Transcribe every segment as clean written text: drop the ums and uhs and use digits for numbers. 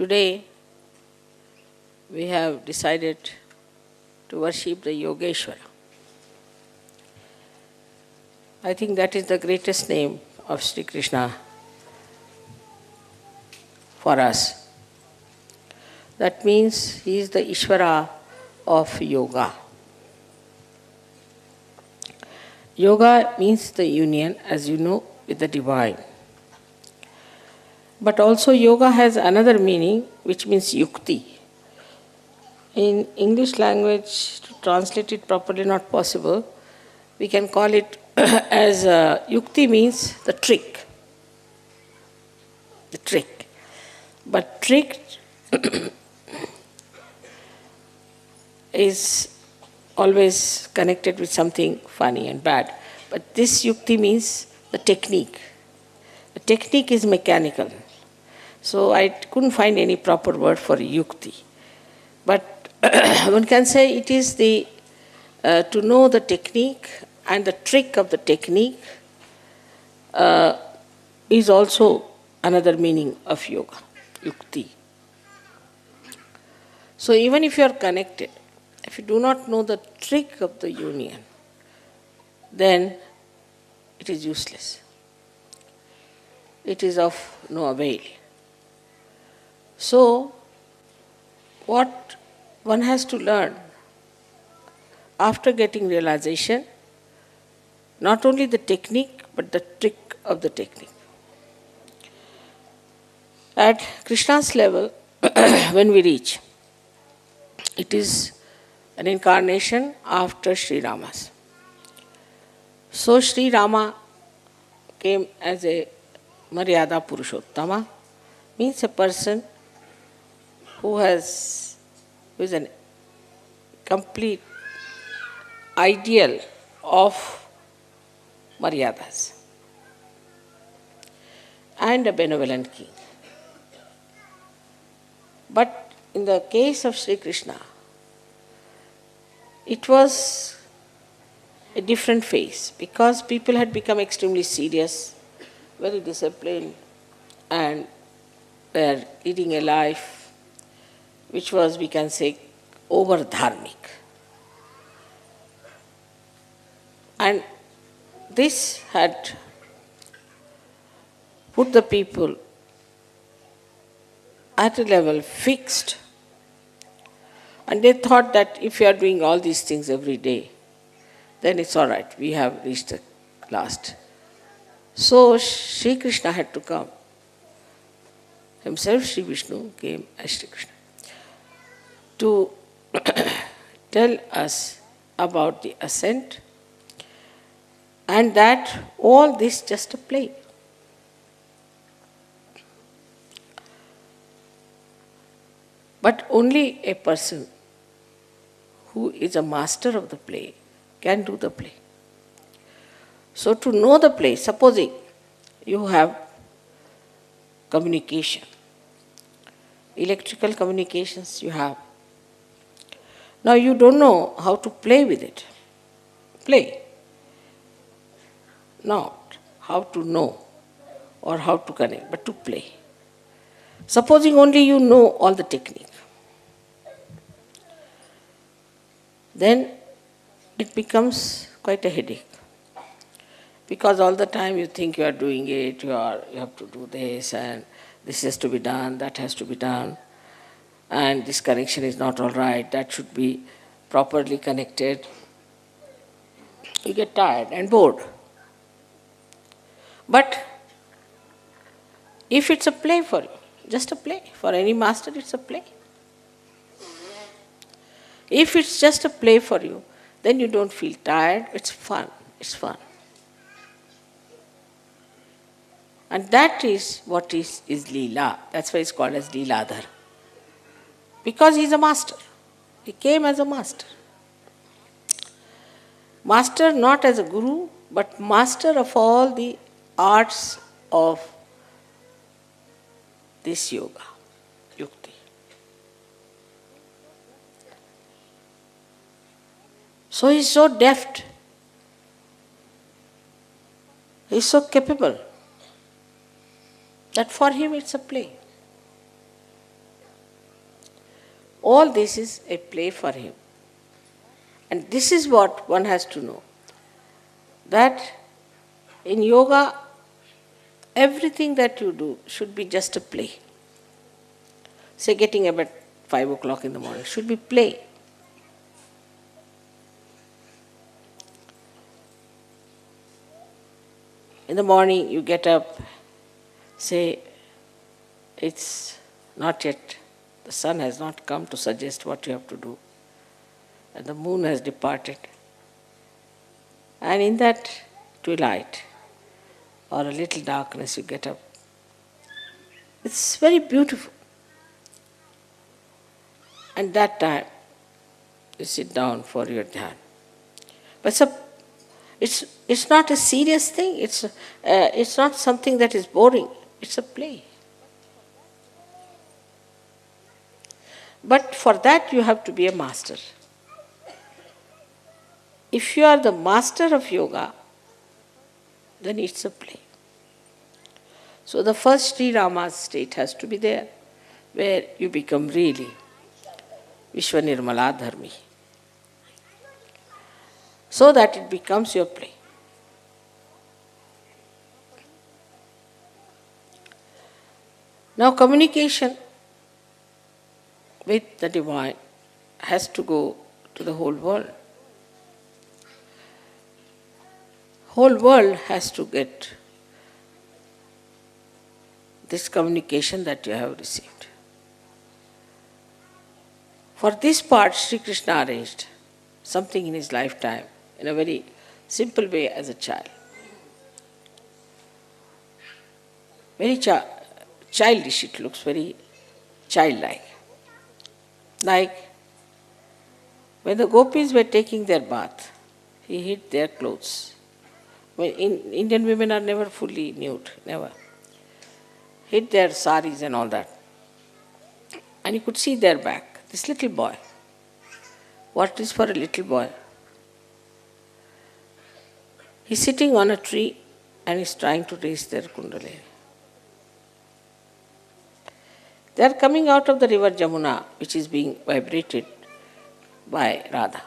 Today we have decided to worship the Yogeshwara. I think that is the greatest name of Sri Krishna for us. That means he is the Ishvara of yoga. Yoga means the union, as you know, with the divine. But also yoga has another meaning, which means yukti. In English language, to translate it properly not possible. We can call it as yukti means the trick. The trick. But trick is always connected with something funny and bad. But this yukti means the technique. The technique is mechanical. So I couldn't find any proper word for yukti. But one can say it is the to know the technique and the trick of the technique is also another meaning of yoga, yukti. So even if you are connected, if you do not know the trick of the union, then it is useless. It is of no avail. So, what one has to learn after getting realization, not only the technique, but the trick of the technique. At Krishna's level, when we reach, it is an incarnation after Sri Rama's. So Sri Rama came as a Maryada Purushottama, means a person who is an complete ideal of Maryadas and a benevolent king. But in the case of Sri Krishna, it was a different phase because people had become extremely serious, very disciplined, and were leading a life which was, we can say, over-dharmic. And this had put the people at a level fixed. And they thought that if you are doing all these things every day, then it's all right, we have reached the last. So Sri Krishna had to come. Himself, Sri Vishnu, came as Sri Krishna to tell us about the ascent and that all this just a play. But only a person who is a master of the play can do the play. So to know the play, supposing you have communication, electrical communications you have. Now you don't know how to play with it. Play. Not how to know or how to connect, but to play. Supposing only you know all the technique, then it becomes quite a headache. Because all the time you think you are doing it, you have to do this, and this has to be done, that has to be done, and this connection is not all right, that should be properly connected. You get tired and bored. But if it's a play for you, just a play, for any master it's a play. If it's just a play for you, then you don't feel tired, it's fun, it's fun. And that is what is Leela. That's why it's called as Leeladhar. Because he's a master. He came as a master. Master not as a guru, but master of all the arts of this yoga, yukti. So he's so deft. He's so capable that for him it's a play. all this is a play for him. And this is what one has to know, that in yoga, everything that you do should be just a play. Say getting up at 5 o'clock in the morning should be play. In the morning you get up, say it's not yet, the sun has not come to suggest what you have to do, and the moon has departed. And in that twilight or a little darkness you get up. It's very beautiful. And that time you sit down for your dhyan. But it's not a serious thing. It's not something that is boring. It's a play. But for that you have to be a master. If you are the master of yoga, then it's a play. So the first Sri Rama's state has to be there, where you become really Vishwanirmala Dharmi, so that it becomes your play. Now communication with the divine has to go to the whole world. Whole world has to get this communication that you have received. For this part, Sri Krishna arranged something in his lifetime in a very simple way as a child. Very childish, it looks very childlike. Like when the gopis were taking their bath, he hid their clothes. Indian women are never fully nude, never. Hid their saris and all that. And you could see their back. This little boy. What is for a little boy? He's sitting on a tree and he's trying to raise their kundalini. They are coming out of the river Jamuna, which is being vibrated by Radha.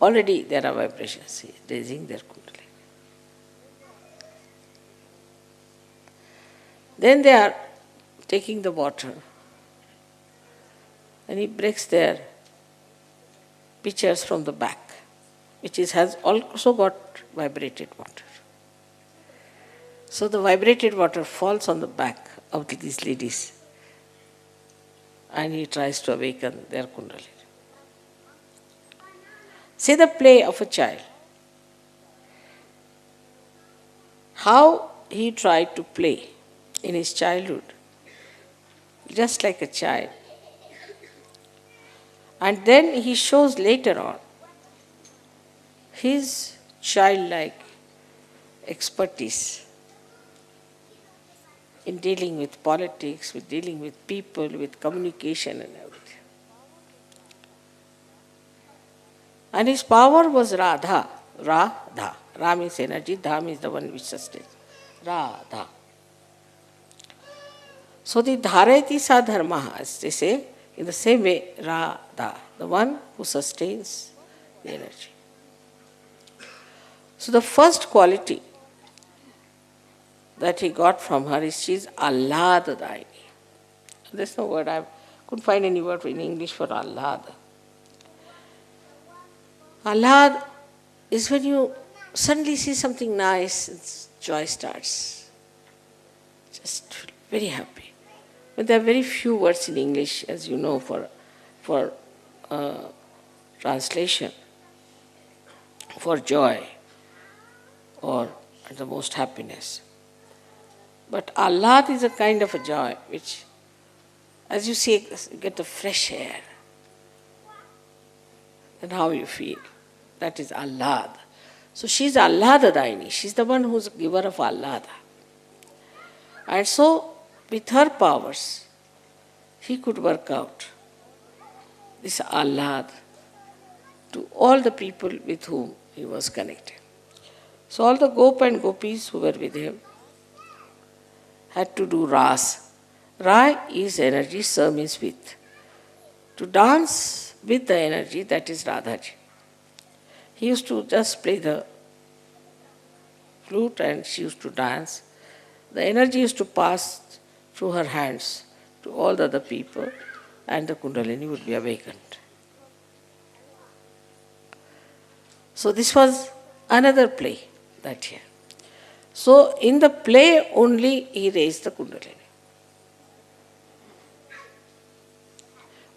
Already there are vibrations, raising their kundalini. Then they are taking the water, and he breaks their pitchers from the back, which has also got vibrated water. So the vibrated water falls on the back of these ladies, and he tries to awaken their kundalini. See the play of a child. How he tried to play in his childhood, just like a child. And then he shows later on his childlike expertise in dealing with politics, with dealing with people, with communication and everything. And his power was Radha. Radha. Ra means energy, Dha means the one which sustains. Radha. So the Dharayati sa dharma, as they say, in the same way, Radha, the one who sustains the energy. So the first quality that he got from her is she is Ahladadayini. There's no word, I couldn't find any word in English for Ahlad. Ahlad is when you suddenly see something nice and joy starts. Just very happy. But there are very few words in English, as you know, for translation, for joy or the most happiness. But Ahlad is a kind of a joy which, as you see, you get the fresh air. And how you feel. That is Ahlad. So she is Ahladadayini. She is the one who is giver of Ahlada. And so, with her powers, he could work out this Ahlad to all the people with whom he was connected. So all the Gop and Gopis who were with him had to do Ras. Ra is energy, Sa means with. to dance with the energy that is Radhaji. He used to just play the flute and she used to dance. The energy used to pass through her hands to all the other people and the Kundalini would be awakened. So this was another play that year. So in the play only he raised the Kundalini.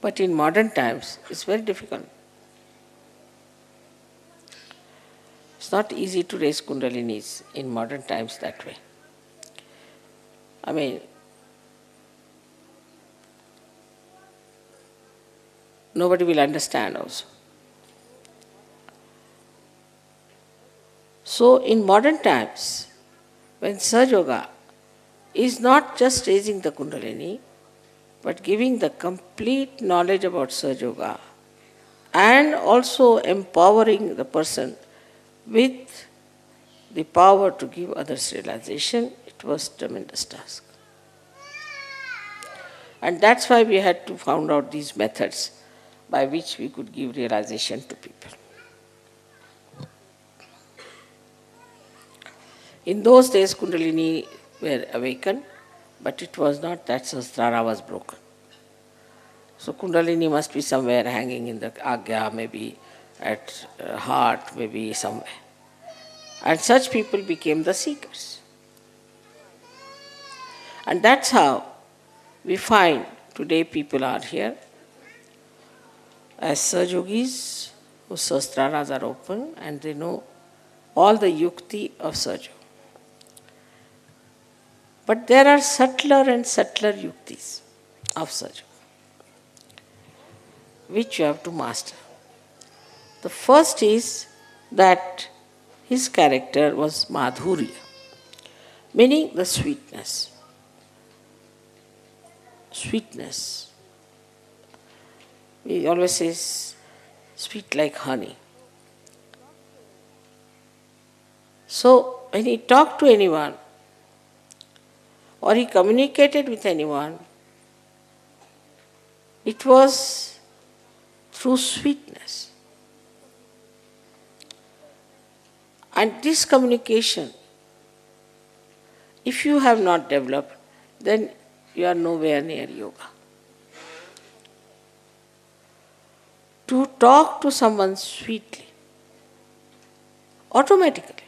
But in modern times, it's very difficult. It's not easy to raise Kundalinis in modern times that way. I mean, nobody will understand also. So in modern times, when Sahaja Yoga is not just raising the Kundalini, but giving the complete knowledge about Sahaja Yoga and also empowering the person with the power to give others realization, it was a tremendous task. And that's why we had to find out these methods by which we could give realization to people. In those days, Kundalini were awakened, but it was not that Sahasrara was broken. So Kundalini must be somewhere hanging in the Agya, maybe at heart, maybe somewhere. And such people became the seekers. And that's how we find today people are here as Sahaja Yogis whose Sahasraras are open and they know all the yukti of Sahaja Yoga. But there are subtler and subtler yuktis of Sahaja Yoga, which you have to master. The first is that his character was madhurya, meaning the sweetness. Sweetness. We always say sweet like honey. So when he talked to anyone or he communicated with anyone, it was through sweetness. And this communication, if you have not developed, then you are nowhere near yoga. To talk to someone sweetly, automatically,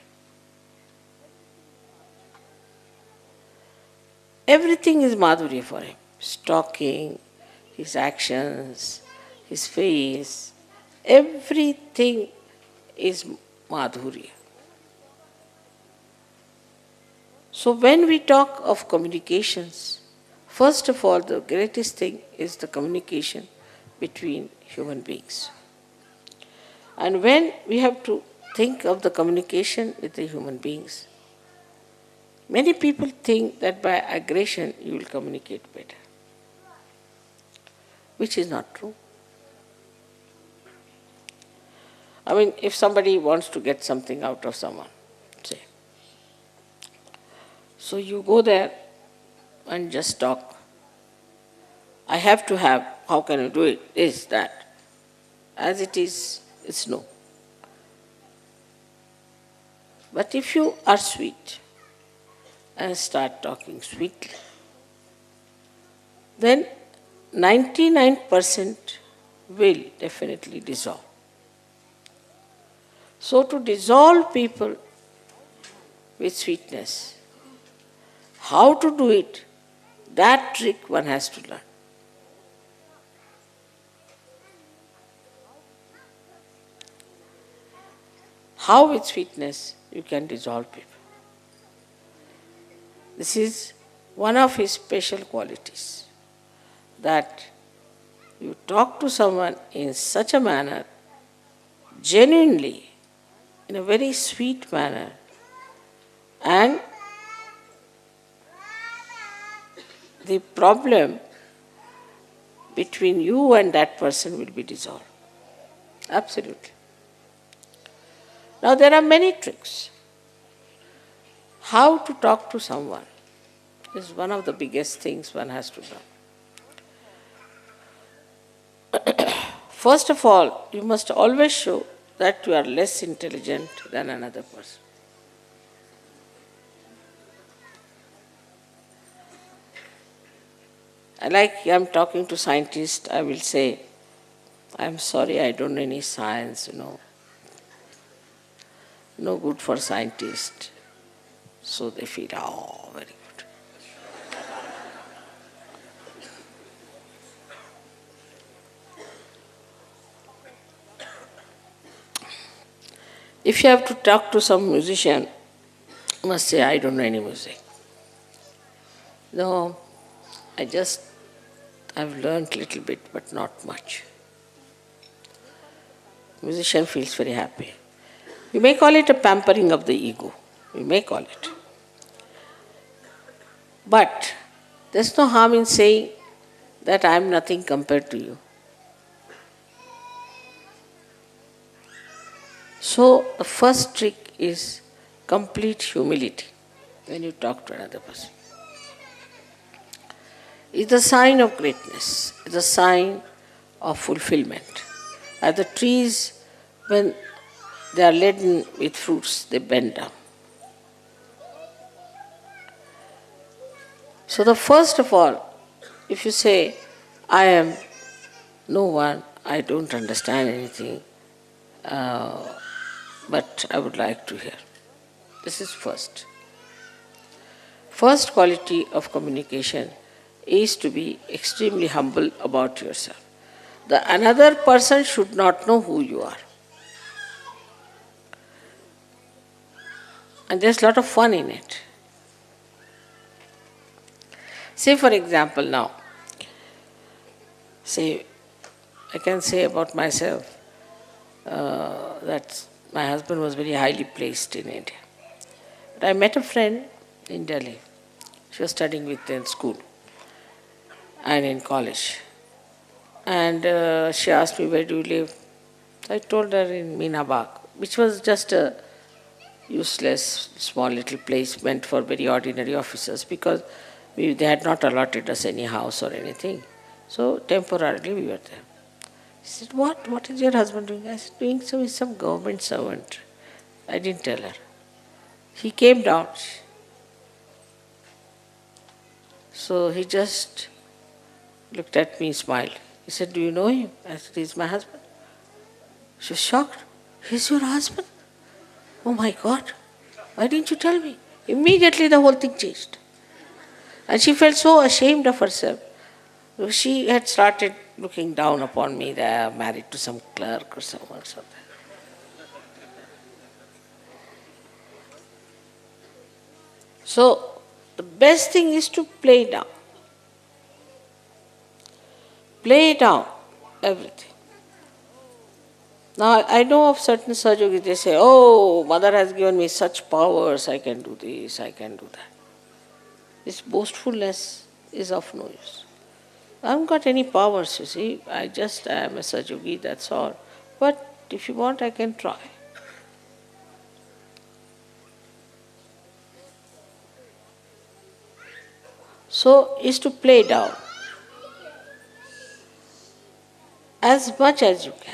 everything is madhurya for him. His talking, his actions, his face, everything is madhurya. So when we talk of communications, first of all, the greatest thing is the communication between human beings. And when we have to think of the communication with the human beings, many people think that by aggression you will communicate better, which is not true. I mean, if somebody wants to get something out of someone, say, so you go there and just talk. I have to have, how can you do it? This, that. As it is, it's no. But if you are sweet and start talking sweetly, then 99% will definitely dissolve. So to dissolve people with sweetness, how to do it, that trick one has to learn. How with sweetness you can dissolve people. This is one of his special qualities, that you talk to someone in such a manner, genuinely, in a very sweet manner, and the problem between you and that person will be dissolved. Absolutely. Now there are many tricks. How to talk to someone is one of the biggest things one has to learn. First of all, you must always show that you are less intelligent than another person. Like I'm talking to scientists, I will say, I'm sorry, I don't know any science, no good for scientists. So they feel, oh, very good. If you have to talk to some musician, you must say, I don't know any music. No, I've learned little bit, but not much. Musician feels very happy. You may call it a pampering of the ego. You may call it. But there's no harm in saying that I am nothing compared to you. So the first trick is complete humility when you talk to another person. It's a sign of greatness. It's a sign of fulfillment. As the trees, when they are laden with fruits, they bend down. So the first of all, if you say, I am no one, I don't understand anything, but I would like to hear. This is first. First quality of communication is to be extremely humble about yourself. The another person should not know who you are. And there's a lot of fun in it. Say for example now, I can say about myself that my husband was very highly placed in India. But I met a friend in Delhi. She was studying with me in school and in college. And she asked me, where do you live? I told her in Meena Bagh, which was just a useless, small little place meant for very ordinary officers because they had not allotted us any house or anything. So temporarily we were there. She said, what? What is your husband doing? I said, doing so with some government servant. I didn't tell her. He came down. So he just looked at me, smiled. He said, do you know him? I said, he's my husband. She was shocked. He's your husband? Oh my God. Why didn't you tell me? Immediately the whole thing changed. And she felt so ashamed of herself. She had started looking down upon me that I'm married to some clerk or someone. So the best thing is to play down. Play down everything. Now I know of certain Sahajogis, they say, oh, mother has given me such powers, I can do this, I can do that. This boastfulness is of no use. I haven't got any powers, you see. I am a Sahajogi, that's all. But if you want, I can try. So, is to play down as much as you can.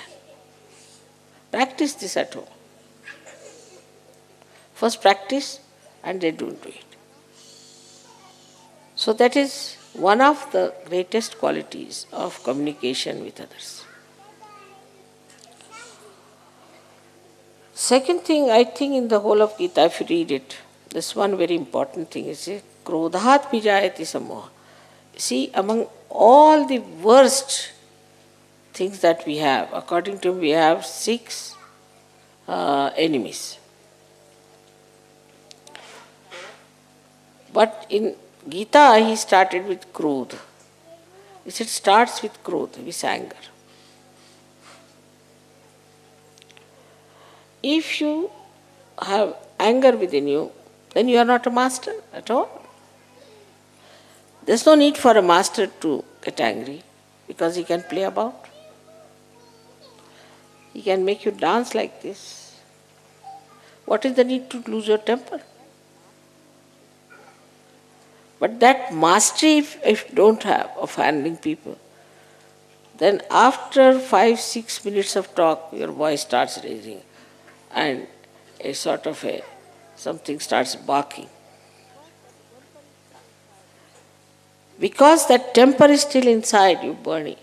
Practice this at home. First practice and then don't do it. So that is one of the greatest qualities of communication with others. Second thing, I think in the whole of Gita, if you read it, this one very important thing is krodhat vijayati samoha. See, among all the worst things that we have, according to him, we have 6 enemies. But in Gita, he started with krodha. He said, starts with krodha, with anger. If you have anger within you, then you are not a master at all. There's no need for a master to get angry because he can play about. He can make you dance like this. What is the need to lose your temper? But that mastery, if you don't have, of handling people, Then after 5-6 minutes of talk, your voice starts raising and a sort of something starts barking. Because that temper is still inside you burning.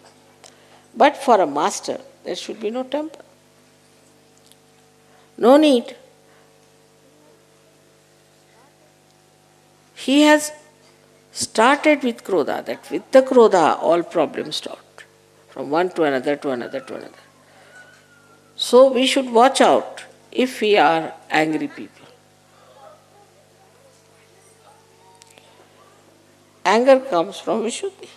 But for a master, there should be no temper. No need. He has started with Krodha, that with the Krodha all problems start. From one to another to another to another. So we should watch out if we are angry people. Anger comes from Vishuddhi.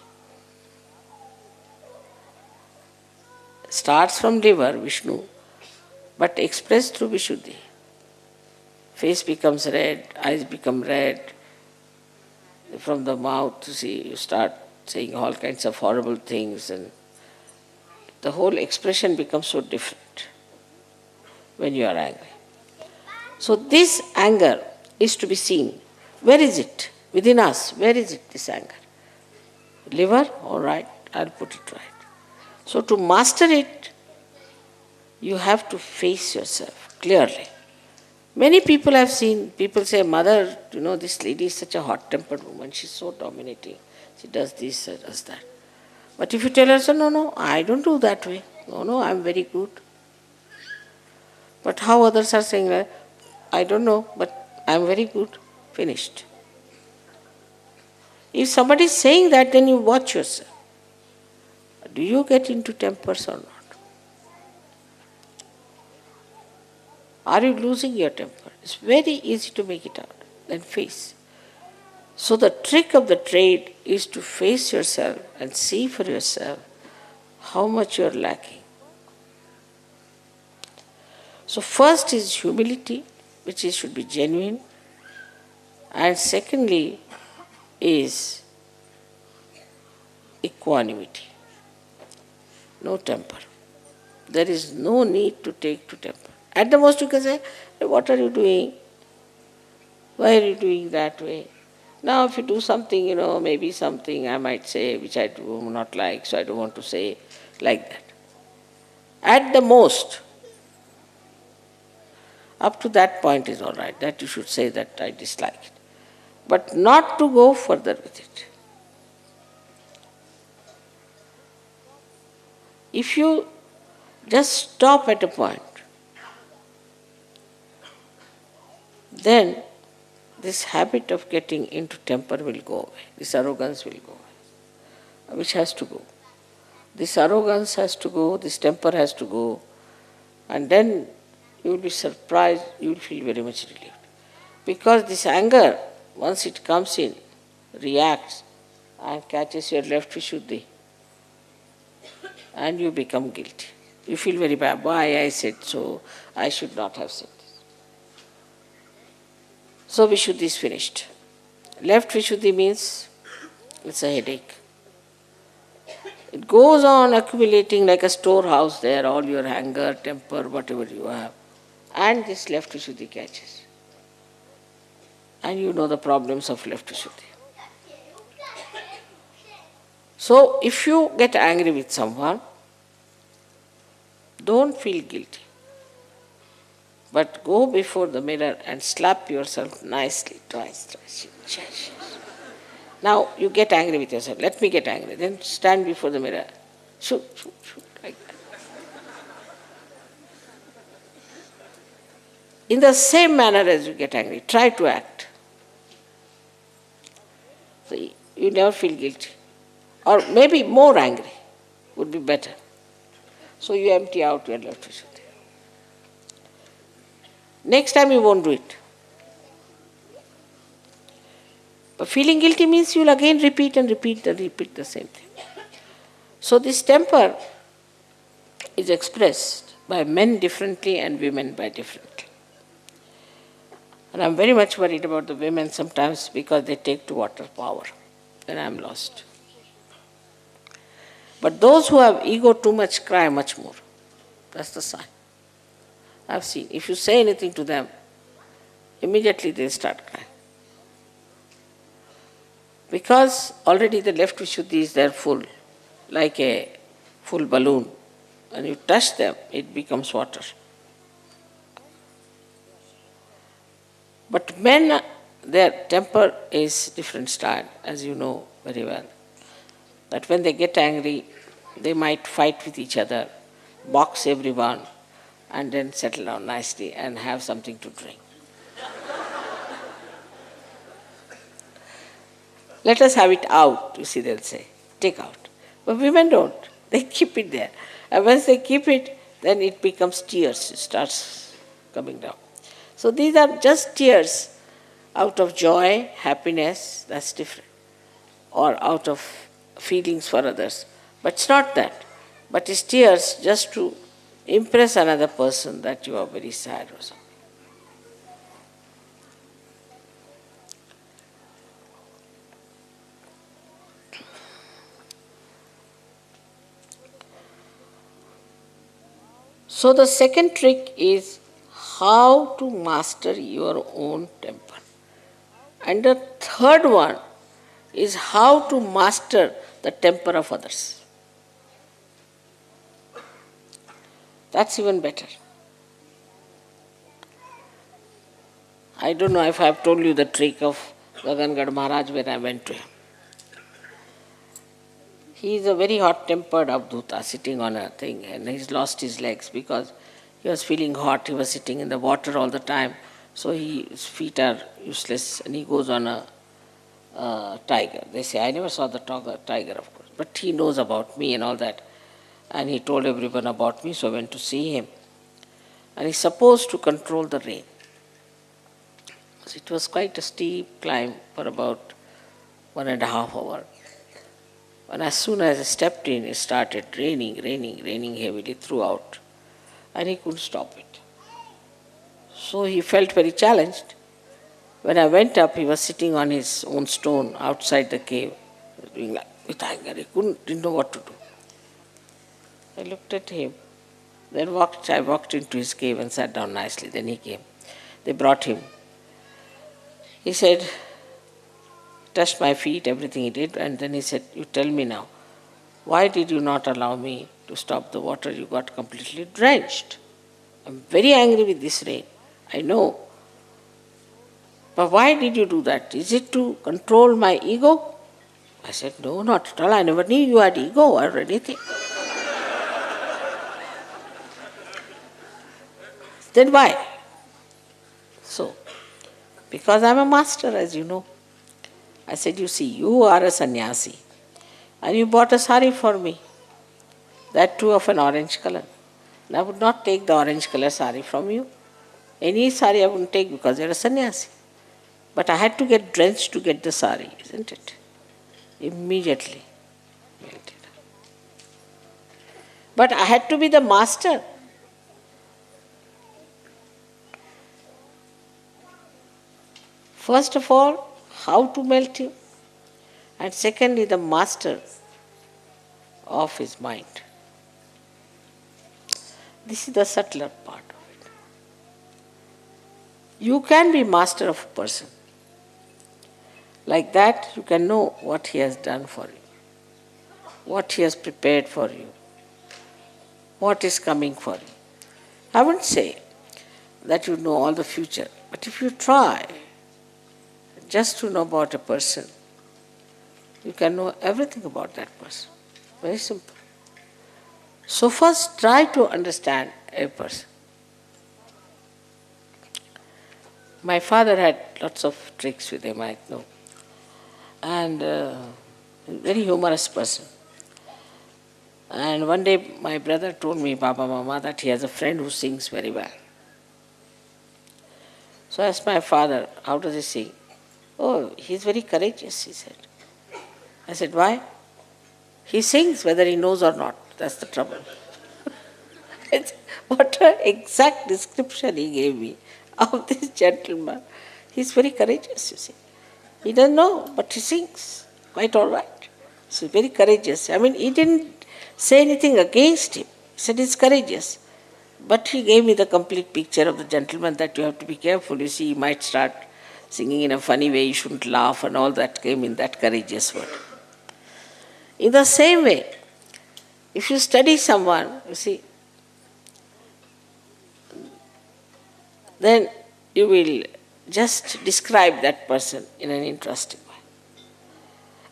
Starts from liver, Vishnu, but expressed through Vishuddhi. Face becomes red, eyes become red. From the mouth, you start saying all kinds of horrible things, and the whole expression becomes so different when you are angry. So this anger is to be seen. Where is it? Within us, where is it, this anger? Liver? All right, I'll put it right. So to master it, you have to face yourself clearly. Many people have seen, people say, Mother, this lady is such a hot-tempered woman, she's so dominating. She does this, she does that. But if you tell her, no, I don't do that way. No, I'm very good. But how others are saying that? I don't know, but I'm very good. Finished. If somebody is saying that, then you watch yourself. Do you get into tempers or not? Are you losing your temper? It's very easy to make it out. Then face. So the trick of the trade is to face yourself and see for yourself how much you are lacking. So first is humility, which should be genuine. And secondly is equanimity. No temper. There is no need to take to temper. At the most you can say, hey, what are you doing? Why are you doing that way? Now if you do something, maybe something I might say which I do not like, so I don't want to say like that. At the most, up to that point is all right, that you should say that I dislike it. But not to go further with it. If you just stop at a point, then this habit of getting into temper will go away. This arrogance will go away, which has to go. This arrogance has to go, this temper has to go, and then you will be surprised, you will feel very much relieved. Because this anger, once it comes in, reacts and catches your left Vishuddhi, and you become guilty. You feel very bad. Why I said so? I should not have said this. So Vishuddhi is finished. Left Vishuddhi means it's a headache. It goes on accumulating like a storehouse there, all your anger, temper, whatever you have. And this left Vishuddhi catches. And you know the problems of left Vishuddhi. So if you get angry with someone, don't feel guilty. But go before the mirror and slap yourself nicely, twice. Now you get angry with yourself. Let me get angry. Then stand before the mirror. Shoot, like that. In the same manner as you get angry, try to act. So you never feel guilty. Or maybe more angry would be better. So you empty out your left Vishuddhi. Next time you won't do it. But feeling guilty means you will again repeat the same thing. So this temper is expressed by men differently and women by differently. And I'm very much worried about the women sometimes because they take to water power. Then I'm lost. But those who have ego too much cry much more. That's the sign. I've seen. If you say anything to them, immediately they start crying. Because already the left Vishuddhi is there full, like a full balloon, and you touch them, it becomes water. But men, their temper is different style, as you know very well. That when they get angry, they might fight with each other, box everyone, and then settle down nicely and have something to drink. Let us have it out, you see, they'll say. Take out. But women don't. They keep it there. And once they keep it, then it becomes tears. It starts coming down. So these are just tears out of joy, happiness, that's different. Or out of feelings for others. But it's not that. But it's tears just to impress another person that you are very sad or something. So the second trick is how to master your own temper. And the third one is how to master the temper of others. That's even better. I don't know if I have told you the trick of Gagangad Maharaj when I went to him. He is a very hot-tempered Avdhuta sitting on a thing, and he's lost his legs because he was feeling hot. He was sitting in the water all the time, so his feet are useless, and he goes on a tiger. They say, I never saw the tiger, of course, but he knows about me and all that. And he told everyone about me, so I went to see him. And he's supposed to control the rain. So it was quite a steep climb for about 1.5 hours. And as soon as I stepped in, it started raining heavily throughout. And he couldn't stop it. So he felt very challenged. When I went up, he was sitting on his own stone outside the cave, doing like with anger. He didn't know what to do. I looked at him. Then I walked into his cave and sat down nicely. Then he came. They brought him. He said, touched my feet, everything he did, and then he said, you tell me now, why did you not allow me to stop the water? You got completely drenched. I'm very angry with this rain. I know. But why did you do that? Is it to control my ego? I said, no, not at all. I never knew you had ego or anything. Then why? So, because I'm a master, as you know. I said, you see, you are a sannyasi, and you bought a sari for me, that too of an orange color. And I would not take the orange color sari from you. Any sari I wouldn't take because you're a sannyasi. But I had to get drenched to get the sari, isn't it? Immediately melted. But I had to be the master. First of all, how to melt him, and secondly, the master of his mind. This is the subtler part of it. You can be master of a person. Like that, you can know what he has done for you, what he has prepared for you, what is coming for you. I wouldn't say that you know all the future, but if you try just to know about a person, you can know everything about that person. Very simple. So first try to understand a person. My father had lots of tricks with him, I know. And very humorous person. And one day my brother told me, Baba Mama, that he has a friend who sings very well. So I asked my father, how does he sing? Oh, he's very courageous, he said. I said, why? He sings whether he knows or not. That's the trouble. What an exact description he gave me of this gentleman. He's very courageous, you see. He doesn't know, but he sings quite all right. So very courageous. I mean, he didn't say anything against him. He said he's courageous. But he gave me the complete picture of the gentleman that you have to be careful. You see, he might start singing in a funny way, you shouldn't laugh, and all that came in that courageous word. In the same way, If you study someone, you see, then you will just describe that person in an interesting way.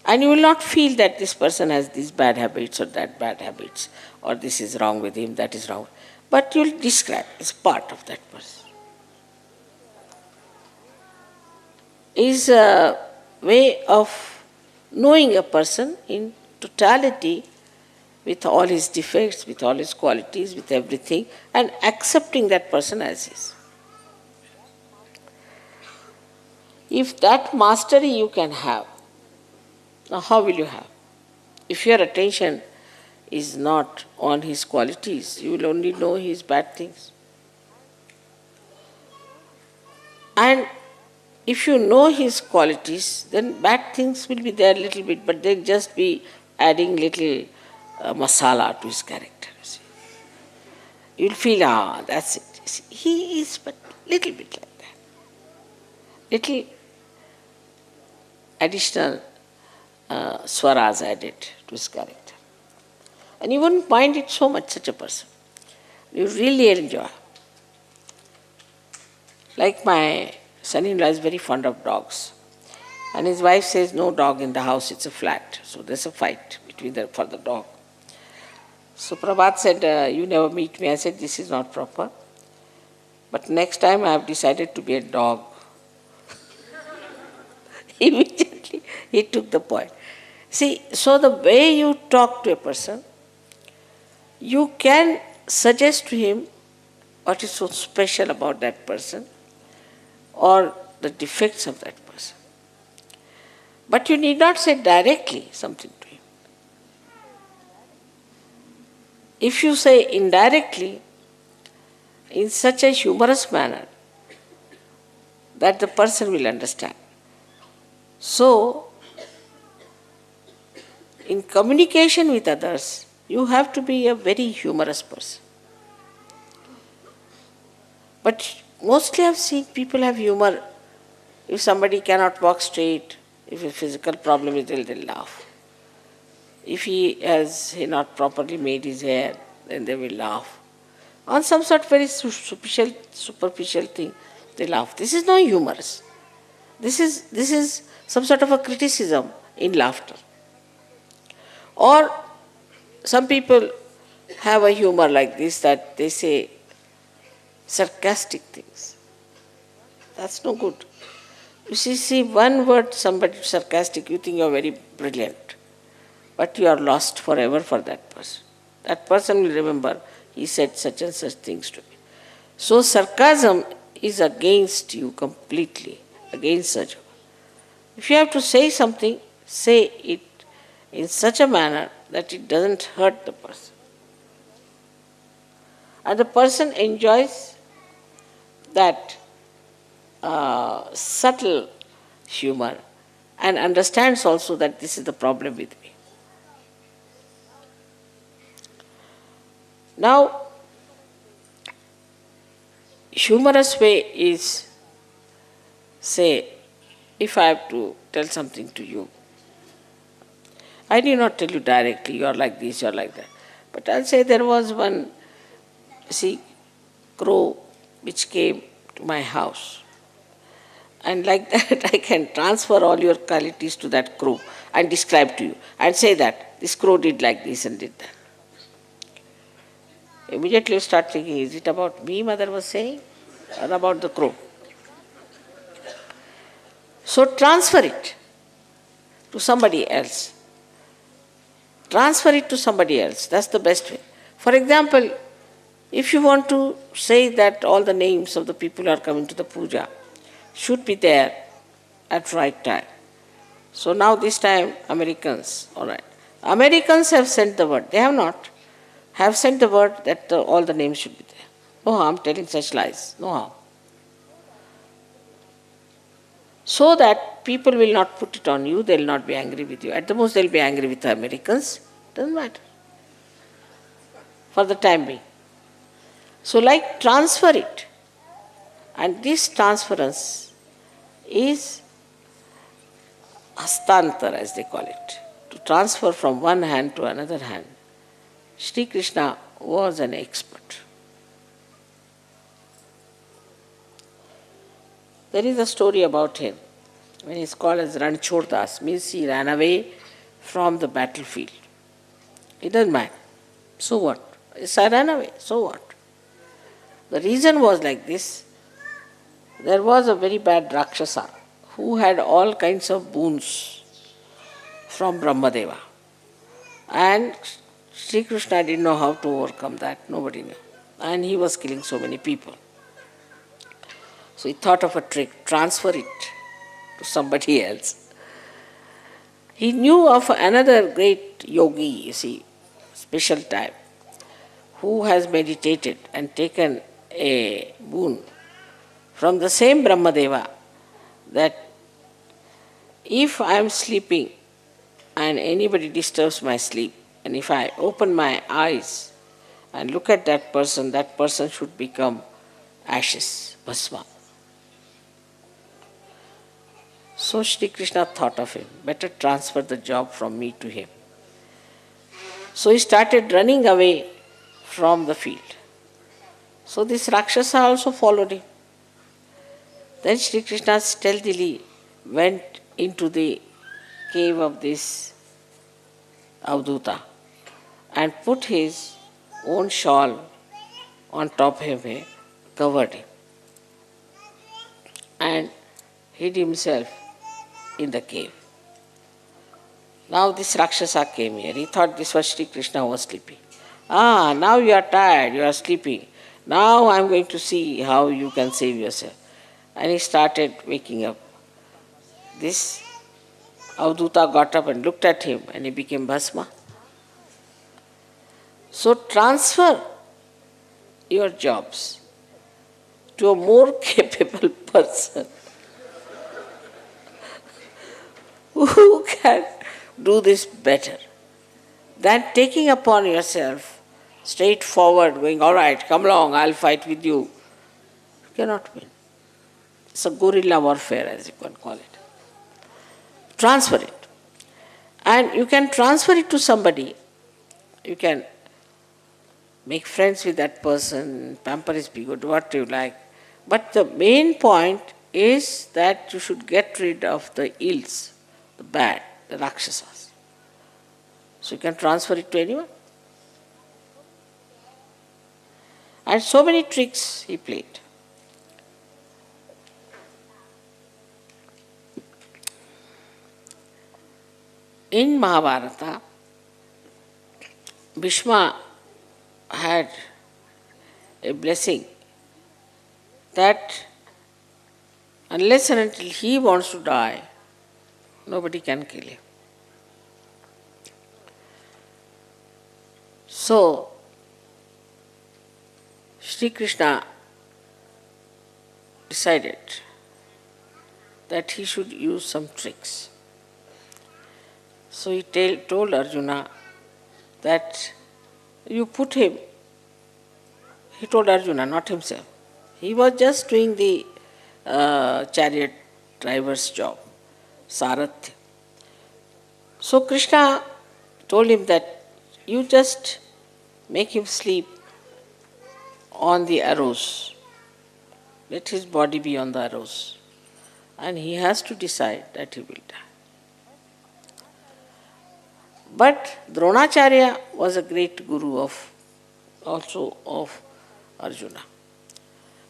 And you will not feel that this person has these bad habits or that bad habits, or this is wrong with him, that is wrong. But you will describe as part of that person. Is a way of knowing a person in totality, with all his defects, with all his qualities, with everything, and accepting that person as is. If that mastery you can have, now how will you have? If your attention is not on his qualities, you will only know his bad things. And if you know his qualities, then bad things will be there a little bit, but they'll just be adding little masala to his character. You see. You'll feel, that's it. See, he is but little bit like that. Little additional swaras added to his character. And you wouldn't mind it so much, such a person. You really enjoy. Like my son-in-law is very fond of dogs. And his wife says, no dog in the house, it's a flat. So there's a fight for the dog. So Prabhat said, you never meet me. I said, this is not proper. But next time I have decided to be a dog. Immediately he took the point. See, so the way you talk to a person, you can suggest to him what is so special about that person or the defects of that person. But you need not say directly something to him. If you say indirectly, in such a humorous manner, that the person will understand. So, in communication with others, you have to be a very humorous person. But mostly I've seen people have humor. If somebody cannot walk straight, if a physical problem is there, they'll laugh. If he has not properly made his hair, then they will laugh. On some sort of very superficial thing, they laugh. This is not humorous. This is some sort of a criticism in laughter. Or some people have a humor like this, that they say sarcastic things. That's no good. You see one word, somebody sarcastic, you think you are very brilliant. But you are lost forever for that person. That person will remember, he said such and such things to me. So sarcasm is against you completely, against such. If you have to say something, say it in such a manner that it doesn't hurt the person. And the person enjoys that subtle humor and understands also that this is the problem with me. Now, humorous way is, say, if I have to tell something to you, I need not tell you directly, you are like this, you are like that. But I'll say there was one, crow which came to my house. And like that, I can transfer all your qualities to that crow and describe to you. And say that this crow did like this and did that. Immediately you start thinking, is it about me, mother was saying, or about the crow? So transfer it to somebody else. Transfer it to somebody else. That's the best way. For example, if you want to say that all the names of the people who are coming to the puja should be there at right time. So now this time, Americans, all right. Americans have sent the word. They have not. Have sent the word that all the names should be there. No harm telling such lies. No harm. So that people will not put it on you, they will not be angry with you. At the most, they will be angry with the Americans. Doesn't matter. For the time being. So, like, transfer it. And this transference is hastantar, as they call it. To transfer from one hand to another hand. Sri Krishna was an expert. There is a story about him. When he is called as Ranchordas, means he ran away from the battlefield. It doesn't matter. So what? Yes, I ran away. So what? The reason was like this. There was a very bad Rakshasa who had all kinds of boons from Brahmadeva. And Sri Krishna didn't know how to overcome that. Nobody knew. And he was killing so many people. So he thought of a trick, transfer it to somebody else. He knew of another great yogi, you see, special type, who has meditated and taken a boon from the same Brahmadeva that if I am sleeping and anybody disturbs my sleep, and if I open my eyes and look at that person should become ashes, bhasma. So Shri Krishna thought of him, better transfer the job from me to him. So he started running away from the field. So this Rakshasa also followed him. Then Shri Krishna stealthily went into the cave of this Avduta and put his own shawl on top of him, covered him, and hid himself in the cave. Now this Rakshasa came here. He thought this was Sri Krishna who was sleeping. Ah, now you are tired, you are sleeping. Now I am going to see how you can save yourself. And he started waking up. This Avduta got up and looked at him and he became Bhasma. So transfer your jobs to a more capable person who can do this better than taking upon yourself straightforward, going, all right, come along, I'll fight with you. You cannot win. It's a guerrilla warfare, as you can call it. Transfer it. And you can transfer it to somebody. You can make friends with that person, pamper his ego, do what you like. But the main point is that you should get rid of the ills, the bad, the Rakshasas. So you can transfer it to anyone. And so many tricks he played. In Mahabharata, Bhishma had a blessing that unless and until he wants to die, nobody can kill him. So, Sri Krishna decided that he should use some tricks. So he told Arjuna that you put him, he told Arjuna, not himself. He was just doing the chariot driver's job, Sarathya. So Krishna told him that you just make him sleep on the arrows. Let his body be on the arrows. And he has to decide that he will die. But Dronacharya was a great guru also of Arjuna,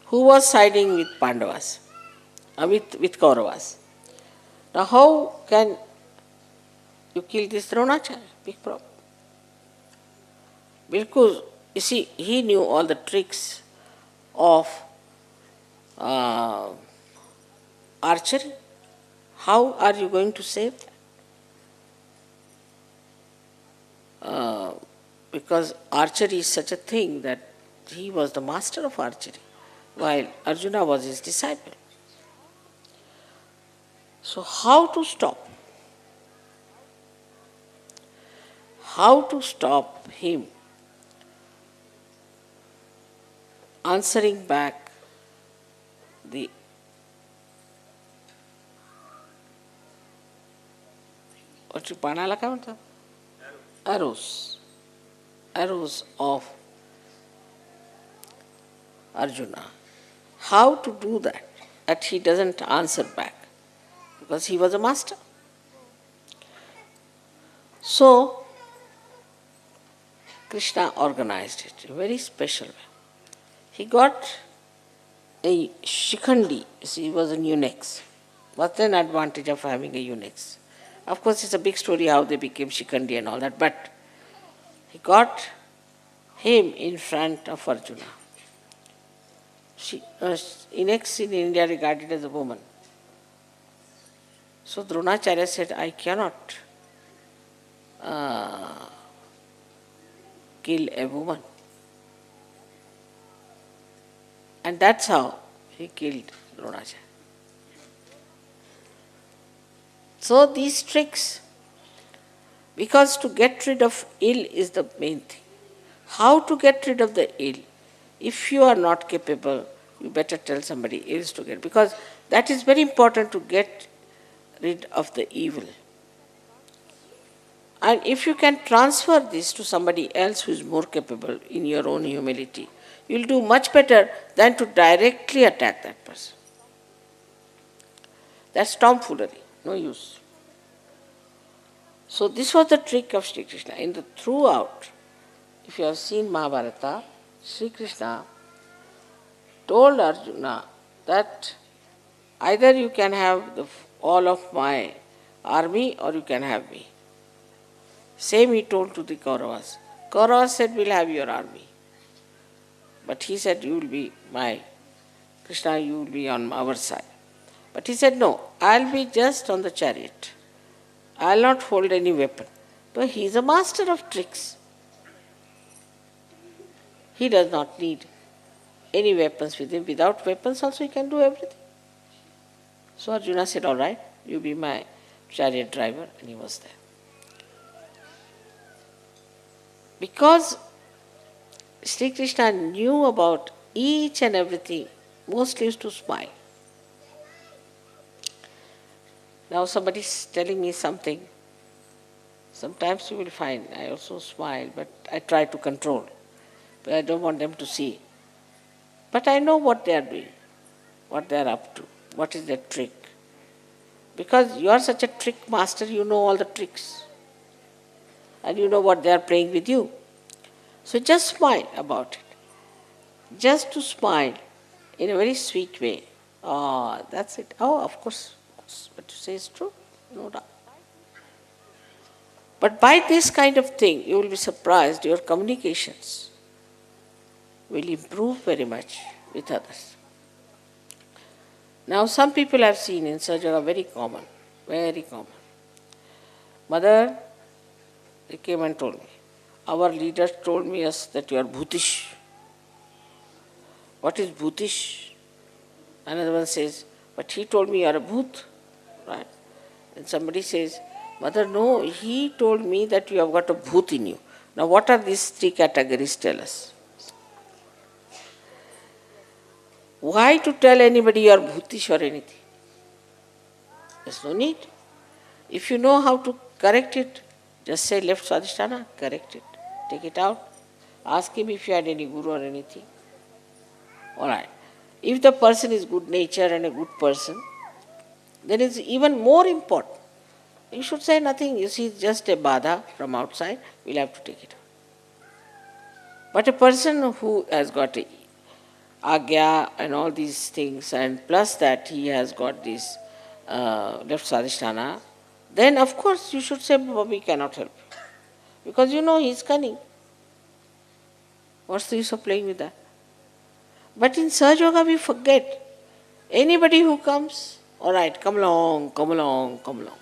who was siding with Pandavas, with Kauravas. Now how can you kill this Dronacharya? Big problem. Because, you see, he knew all the tricks of archery. How are you going to save that? Because archery is such a thing that he was the master of archery, while Arjuna was his disciple. So how to stop? How to stop him answering back the what you पानाला काय म्हणतात? Arrows. arrows of Arjuna. How to do that? That he doesn't answer back, because he was a master. So, Krishna organized it in a very special way. He got a shikhandi. See, he was a eunuch. What's an advantage of having a eunuch? Of course, it's a big story how they became shikhandi and all that, but he got him in front of Arjuna. Eunuchs in India regarded as a woman. So Dronacharya said, I cannot kill a woman. And that's how he killed Dronacharya. So these tricks, because to get rid of ill is the main thing. How to get rid of the ill? If you are not capable, you better tell somebody else to get, because that is very important to get rid of the evil. And if you can transfer this to somebody else who is more capable in your own humility, you will do much better than to directly attack that person. That's tomfoolery, no use. So this was the trick of Sri Krishna. In the throughout, if you have seen Mahabharata, Sri Krishna told Arjuna that either you can have all of my army or you can have me. Same he told to the Kauravas. Kauravas said, we'll have your army. But he said, you will be my, Krishna, you will be on our side. But he said, no, I'll be just on the chariot. I'll not hold any weapon. But he is a master of tricks. He does not need any weapons with him. Without weapons also he can do everything. So Arjuna said, all right, you be my chariot driver, and he was there. Because Sri Krishna knew about each and everything, mostly used to smile. Now somebody is telling me something. Sometimes you will find I also smile, but I try to control. But I don't want them to see. But I know what they are doing, what they are up to, what is their trick. Because you are such a trick master, you know all the tricks. And you know what they are playing with you. So just smile about it. Just to smile in a very sweet way. Oh, that's it. Oh, of course. What you say is true. No doubt. But by this kind of thing, you will be surprised your communications will improve very much with others. Now some people I've seen in Sahaja are very common. Very common. Mother, they came and told me, our leader told me that you are bhutish. What is bhutish? Another one says, but he told me you are a bhoot. Right? And somebody says, Mother, no, he told me that you have got a bhoot in you. Now what are these three categories? Tell us. Why to tell anybody you are bhutish or anything? There's no need. If you know how to correct it, just say left swadhisthana, correct it. Take it out. Ask him if you had any guru or anything. Alright. If the person is good natured and a good person, then it's even more important. You should say nothing. You see, it's just a bada from outside, we'll have to take it out. But a person who has got a agya and all these things, and plus that he has got this left swadhisthana, then of course you should say, we cannot help you. Because you know he is cunning. What's the use of playing with that? But in Sahaja Yoga we forget. Anybody who comes, all right, come along, come along, come along.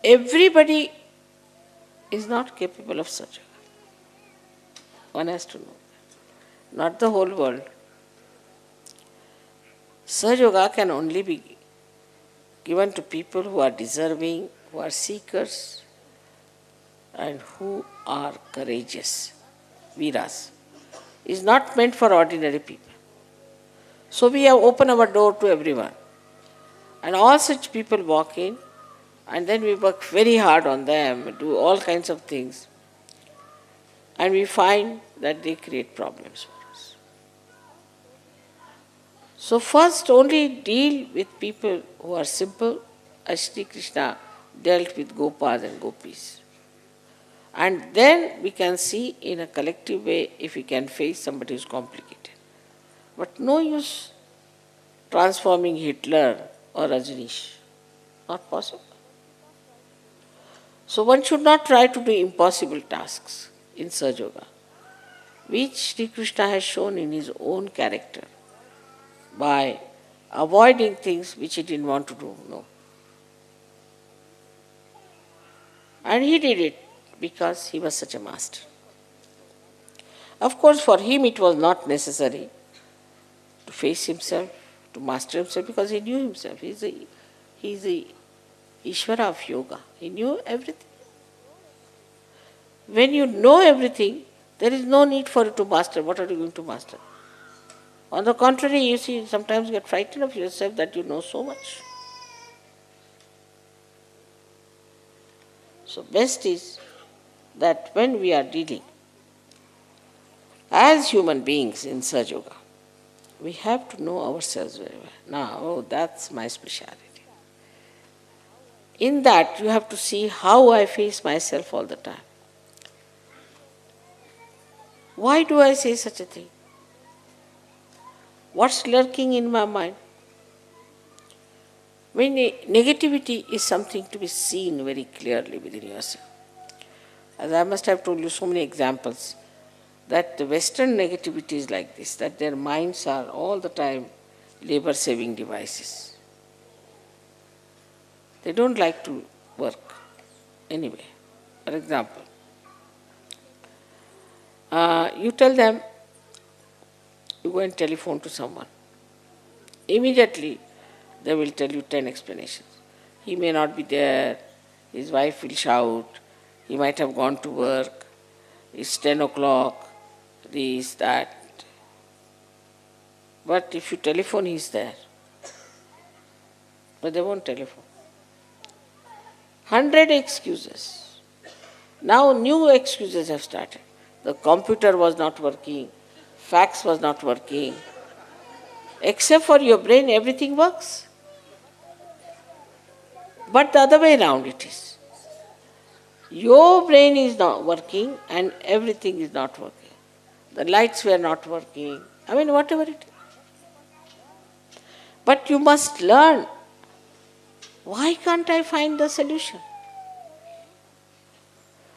Everybody is not capable of Sahaja Yoga. One has to know that. Not the whole world. Sahaja Yoga can only be given to people who are deserving, who are seekers, and who are courageous. Viras. Is not meant for ordinary people. So we have opened our door to everyone. And all such people walk in, and then we work very hard on them, do all kinds of things. and we find that they create problems for us. So first only deal with people who are simple, as Sri Krishna dealt with Gopas and Gopis. And then we can see in a collective way if we can face somebody who is complicated. But no use transforming Hitler or Rajneesh. Not possible. So one should not try to do impossible tasks in Sahaja Yoga, which Sri Krishna has shown in his own character by avoiding things which he didn't want to do. No. And he did it because he was such a master. Of course, for him it was not necessary to face himself, to master himself, because he knew himself. He's the Ishvara of yoga. He knew everything. When you know everything, there is no need for you to master. What are you going to master? On the contrary, you see, sometimes you get frightened of yourself that you know so much. So best is that when we are dealing as human beings in Sahaja Yoga, we have to know ourselves very well. Now, that's my speciality. In that, you have to see how I face myself all the time. Why do I say such a thing? What's lurking in my mind? When negativity is something to be seen very clearly within yourself. As I must have told you so many examples, that the Western negativity is like this, that their minds are all the time labor-saving devices. They don't like to work anyway. For example, you tell them, you go and telephone to someone. Immediately, they will tell you 10 explanations. He may not be there, his wife will shout, he might have gone to work, it's 10 o'clock, this, that. But if you telephone, he's there. But they won't telephone. 100 excuses. Now new excuses have started. The computer was not working, fax was not working. Except for your brain, everything works. But the other way around it is. Your brain is not working and everything is not working. The lights were not working. I mean, whatever it is. But you must learn. Why can't I find the solution?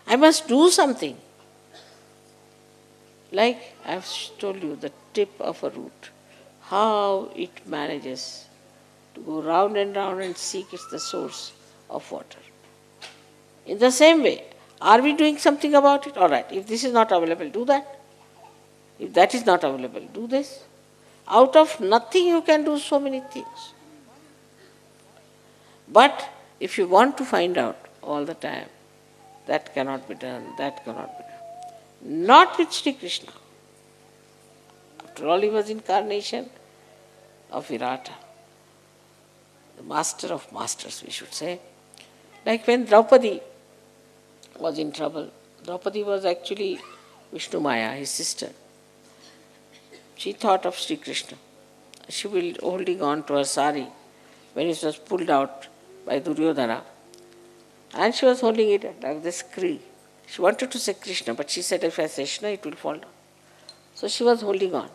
I must do something. Like I've told you, the tip of a root, how it manages to go round and seek it's the source of water. In the same way, are we doing something about it? All right, if this is not available, do that. If that is not available, do this. Out of nothing you can do so many things. But if you want to find out all the time, that cannot be done, that cannot be done. Not with Sri Krishna. After all, he was incarnation of Virata, the master of masters, we should say. Like when Draupadi was in trouble, Draupadi was actually Vishnu Maya, his sister. She thought of Sri Krishna. She was holding on to her sari when it was pulled out by Duryodhana. And she was holding it like this Kri. She wanted to say Krishna, but she said, if I say Krishna, it will fall down. So she was holding on.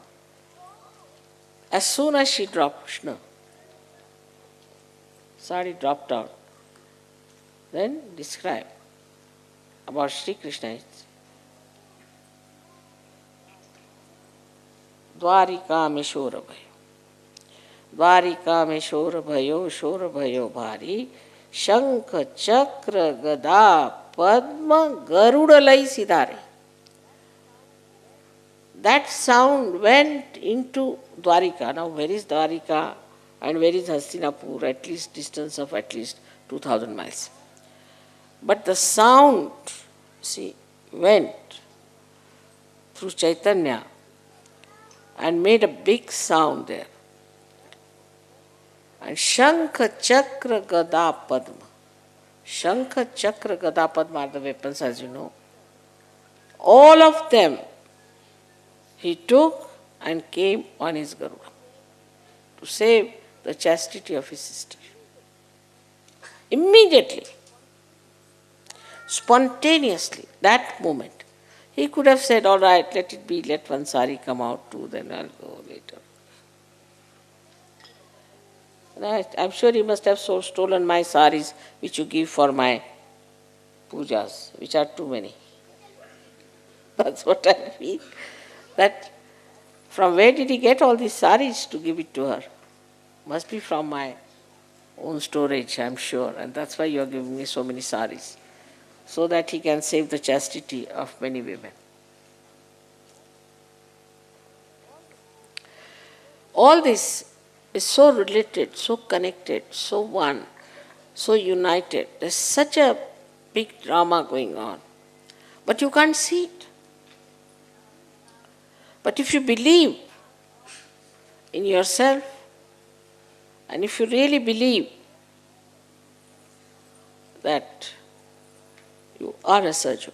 As soon as she dropped Krishna, sari dropped out. Then describe about Sri Krishna. Dwarika में शोर भयो, द्वारिका में शोर भयो भारी, शंख चक्र गदा padma garuda lai sidare. That sound went into Dwarika. Now where is Dwarika and where is Hastinapur? At least distance of at least 2000 miles. But the sound, see, went through Chaitanya and made a big sound there. And Shankha, Chakra, Gada, Padma. Shankha, Chakra, Gada, Padma are the weapons, as you know, All of them he took and came on his Garuda to save the chastity of his sister. Immediately, spontaneously, that moment. He could have said, all right, let it be, let one sari come out too, then I'll go later. And I'm sure he must have stolen my saris which you give for my pujas, which are too many. That's what I feel. That from where did he get all these saris to give it to her? Must be from my own storage, I'm sure, and that's why you are giving me so many saris, so that he can save the chastity of many women. All this is so related, so connected, so one, so united. There's such a big drama going on, but you can't see it. But if you believe in yourself, and if you really believe that you are a Sahajogi,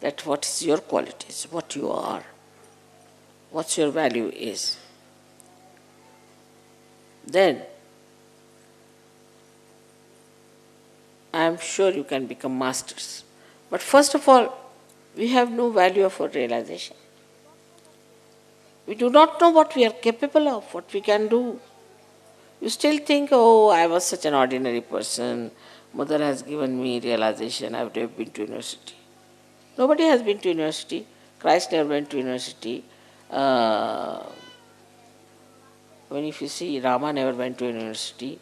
that what is your qualities, what you are, what your value is, then I am sure you can become masters. But first of all, we have no value of our realization. We do not know what we are capable of, what we can do. You still think, oh, I was such an ordinary person. Mother has given me realization. I've never been to university. Nobody has been to university. Christ never went to university. When if you see, Rama never went to university.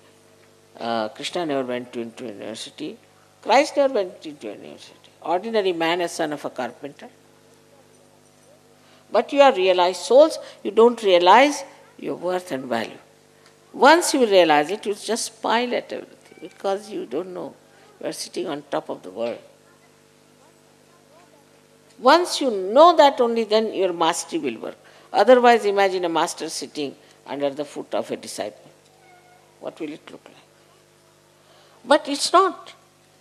Krishna never went to university. Christ never went into university. Ordinary man, a son of a carpenter. But you are realized souls. You don't realize your worth and value. Once you realize it, you just smile at everything because you don't know. You are sitting on top of the world. Once you know that, only then your mastery will work. Otherwise, imagine a master sitting under the foot of a disciple. What will it look like? But it's not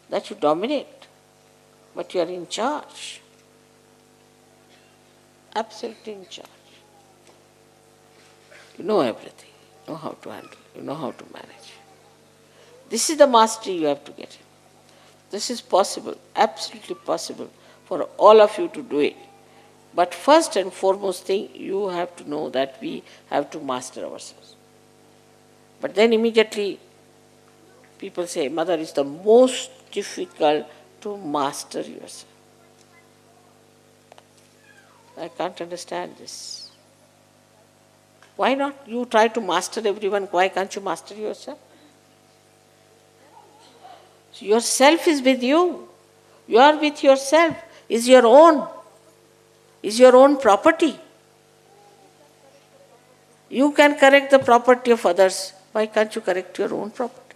that you dominate, but you are in charge. Absolutely in charge. You know everything. You know how to handle, you know how to manage. This is the mastery you have to get. This is possible, absolutely possible for all of you to do it. But first and foremost thing, you have to know that we have to master ourselves. But then immediately people say, Mother, it's the most difficult to master yourself. I can't understand this. Why not you try to master everyone? Why can't you master yourself? So yourself is with you. You are with yourself. Is your own. Is your own property. You can correct the property of others. Why can't you correct your own property?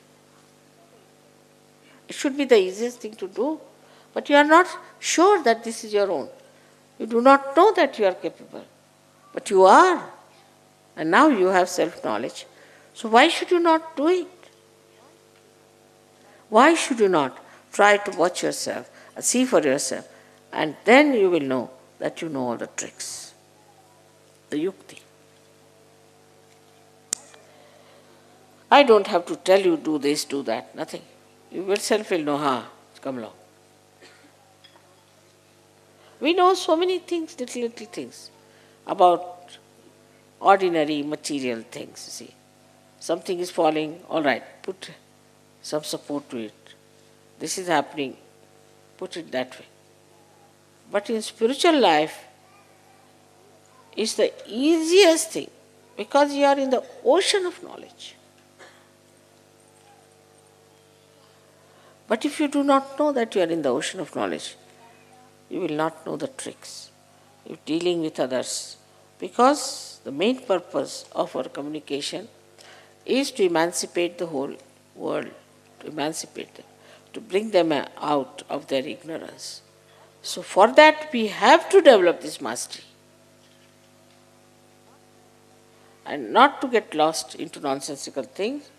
It should be the easiest thing to do. But you are not sure that this is your own. You do not know that you are capable. But you are. And now you have self-knowledge. So why should you not do it? Why should you not try to watch yourself, see for yourself, and then you will know that you know all the tricks, the yukti. I don't have to tell you do this, do that, nothing. You yourself will know, come along. We know so many things, little things, about ordinary material things, you see. Something is falling, all right, put some support to it. This is happening, put it that way. But in spiritual life, it's the easiest thing because you are in the ocean of knowledge. But if you do not know that you are in the ocean of knowledge, you will not know the tricks. You're dealing with others. Because the main purpose of our communication is to emancipate the whole world, to emancipate them, to bring them out of their ignorance. So for that we have to develop this mastery. And not to get lost into nonsensical things,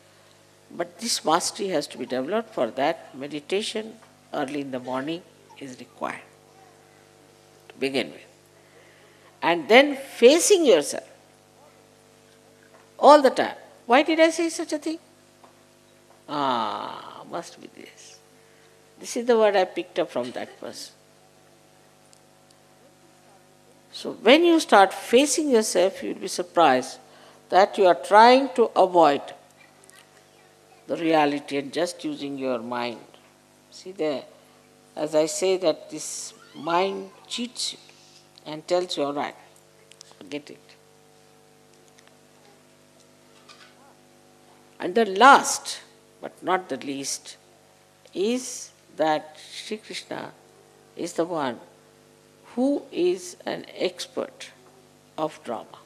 but this mastery has to be developed. For that, meditation early in the morning is required. to begin with. And then facing yourself all the time. Why did I say such a thing? Must be this. This is the word I picked up from that person. So when you start facing yourself, you will be surprised that you are trying to avoid the reality and just using your mind. See there, as I say that this mind cheats you and tells you, all right, forget it. And the last, but not the least, is that Sri Krishna is the one who is an expert of drama.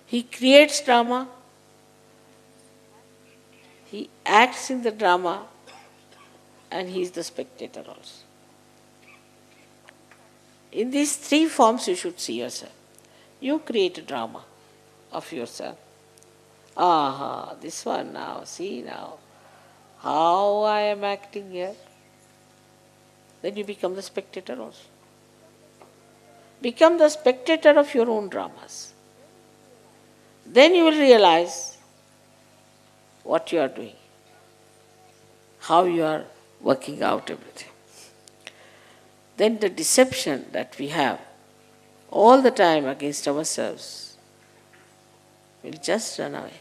He creates drama, he acts in the drama, and he is the spectator also. In these three forms you should see yourself. You create a drama of yourself. This one now, see now, how I am acting here. Then you become the spectator also. Become the spectator of your own dramas. Then you will realize what you are doing, how you are working out everything. Then the deception that we have all the time against ourselves will just run away.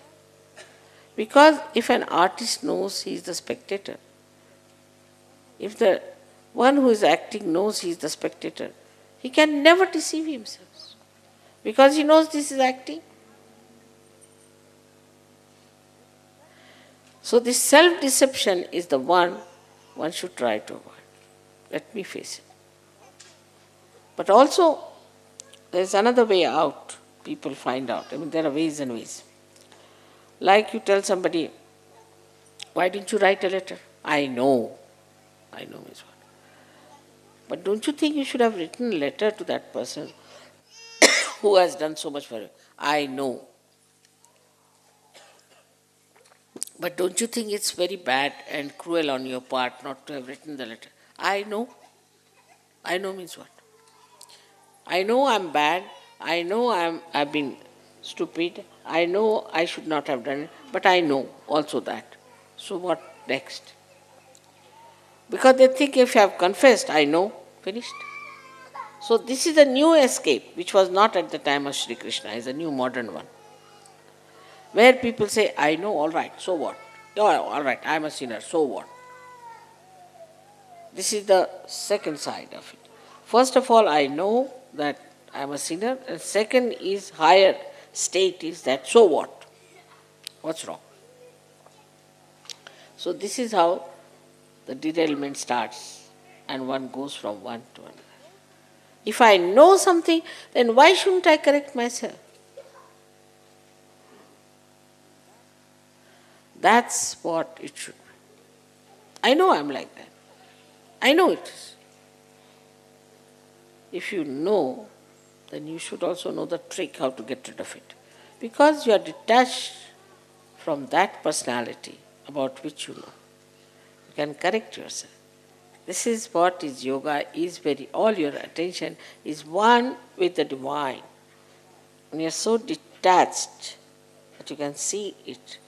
Because if an artist knows he is the spectator, if the one who is acting knows he is the spectator, he can never deceive himself. Because he knows this is acting. So this self-deception is the one should try to avoid. Let me face it. But also, there is another way out. People find out. There are ways and ways. Like you tell somebody, why didn't you write a letter? I know means what? But don't you think you should have written a letter to that person who has done so much for you? I know. But don't you think it's very bad and cruel on your part not to have written the letter? I know. I know means what? I know I'm bad. I know I've been stupid. I know I should not have done it. But I know also that. So what next? Because they think if you have confessed, I know, finished. So this is a new escape, which was not at the time of Sri Krishna, is a new modern one. Where people say, I know, all right, so what? Oh, all right, I'm a sinner, so what? This is the second side of it. First of all, I know that I'm a sinner, and second is higher state is that, so what? What's wrong? So this is how the derailment starts, and one goes from one to another. If I know something, then why shouldn't I correct myself? That's what it should be. I know I'm like that. I know it is. If you know, then you should also know the trick how to get rid of it. Because you are detached from that personality about which you know. You can correct yourself. This is what is yoga, all your attention is one with the divine. When you are so detached that you can see it,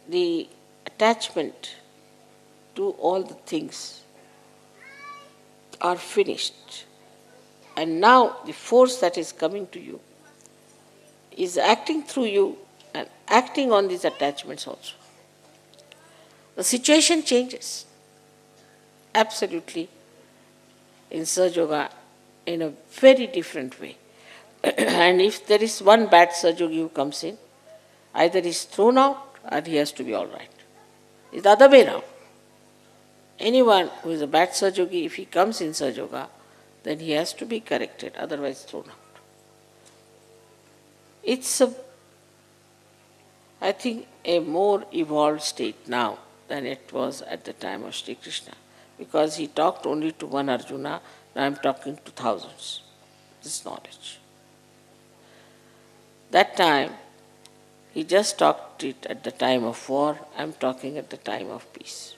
the attachment to all the things are finished. And now the force that is coming to you is acting through you and acting on these attachments also. The situation changes absolutely in Sahaja Yoga in a very different way. And if there is one bad Sahaja Yogi who comes in, either he is thrown out or he has to be all right. It's the other way around. Anyone who is a bad Sahaja Yogi, if he comes in Sahaja Yoga, then he has to be corrected, otherwise thrown out. It's I think, a more evolved state now than it was at the time of Sri Krishna. Because he talked only to one Arjuna, now I am talking to thousands. This knowledge. That time, he just talked it at the time of war, I am talking at the time of peace.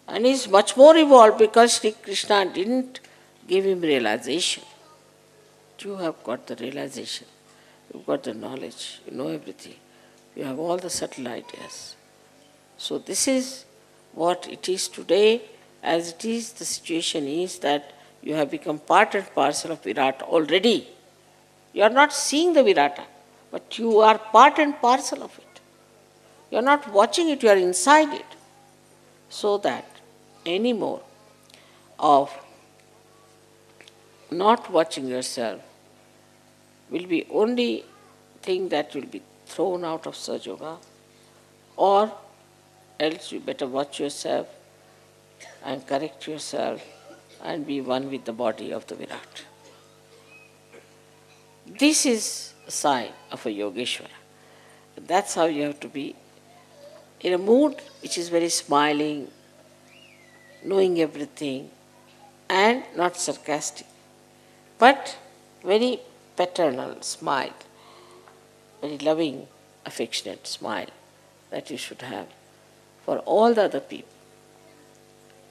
And he is much more evolved because Sri Krishna didn't give him realization. You have got the realization, you've got the knowledge, you know everything, you have all the subtle ideas. So this is what it is today, as it is, the situation is that you have become part and parcel of Virata already. You are not seeing the Virata, but you are part and parcel of it. You are not watching it, you are inside it. So that any more of not watching yourself will be only thing that will be thrown out of Sahaja, or else you better watch yourself and correct yourself and be one with the body of the Virat. This is a sign of a Yogeshwara. That's how you have to be, in a mood which is very smiling, knowing everything, and not sarcastic, but very paternal smile, very loving, affectionate smile that you should have for all the other people.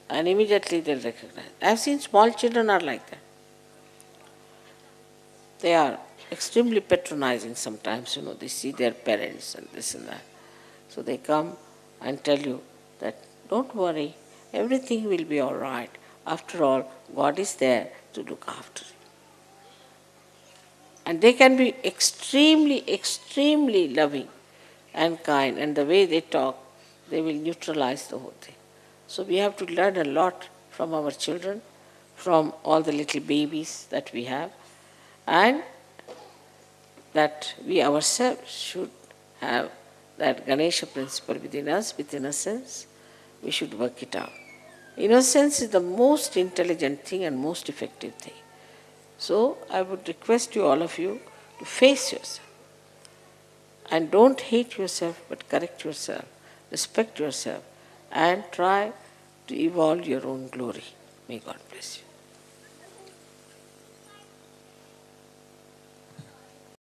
And immediately they'll recognize. I have seen small children are like that. They are extremely patronizing sometimes, they see their parents and this and that. So they come and tell you that, don't worry, everything will be all right. After all, God is there to look after you. And they can be extremely, extremely loving and kind, and the way they talk, they will neutralize the whole thing. So we have to learn a lot from our children, from all the little babies that we have, and that we ourselves should have that Ganesha principle within us, with innocence. We should work it out. Innocence is the most intelligent thing and most effective thing. So I would request you, all of you, to face yourself. And don't hate yourself, but correct yourself, respect yourself, and try to evolve your own glory. May God bless you.